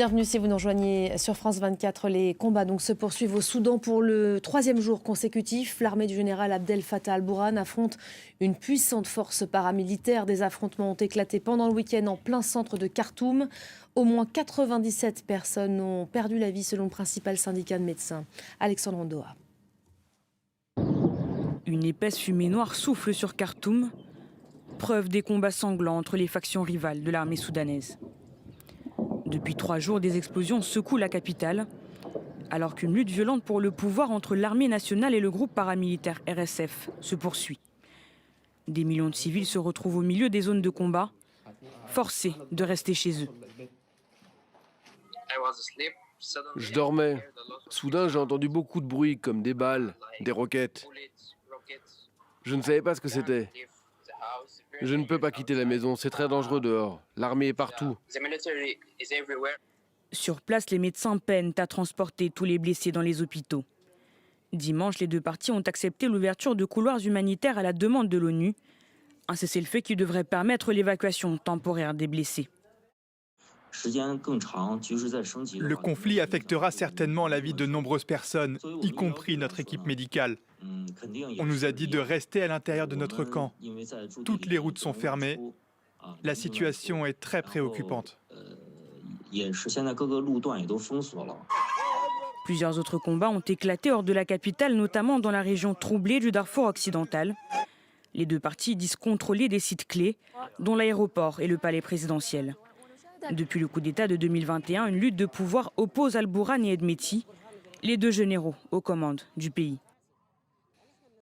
Bienvenue si vous nous rejoignez sur France 24. Les combats se poursuivent au Soudan pour le 3e jour consécutif. L'armée du général Abdel Fattah al-Burhan affronte une puissante force paramilitaire. Des affrontements ont éclaté pendant le week-end en plein centre de Khartoum. Au moins 97 personnes ont perdu la vie selon le principal syndicat de médecins. Alexandre Ndoa. Une épaisse fumée noire souffle sur Khartoum, preuve des combats sanglants entre les factions rivales de l'armée soudanaise. Depuis 3 jours, des explosions secouent la capitale, alors qu'une lutte violente pour le pouvoir entre l'armée nationale et le groupe paramilitaire RSF se poursuit. Des millions de civils se retrouvent au milieu des zones de combat, forcés de rester chez eux. Je dormais. Soudain, j'ai entendu beaucoup de bruit, comme des balles, des roquettes. Je ne savais pas ce que c'était. Je ne peux pas quitter la maison, c'est très dangereux dehors. L'armée est partout. Sur place, les médecins peinent à transporter tous les blessés dans les hôpitaux. Dimanche, les deux parties ont accepté l'ouverture de couloirs humanitaires à la demande de l'ONU. Un cessez-le-feu qui devrait permettre l'évacuation temporaire des blessés. Le conflit affectera certainement la vie de nombreuses personnes, y compris notre équipe médicale. On nous a dit de rester à l'intérieur de notre camp. Toutes les routes sont fermées. La situation est très préoccupante. Plusieurs autres combats ont éclaté hors de la capitale, notamment dans la région troublée du Darfour occidental. Les deux parties disent contrôler des sites clés, dont l'aéroport et le palais présidentiel. Depuis le coup d'État de 2021, une lutte de pouvoir oppose al-Burhan et Hemedti, les deux généraux aux commandes du pays.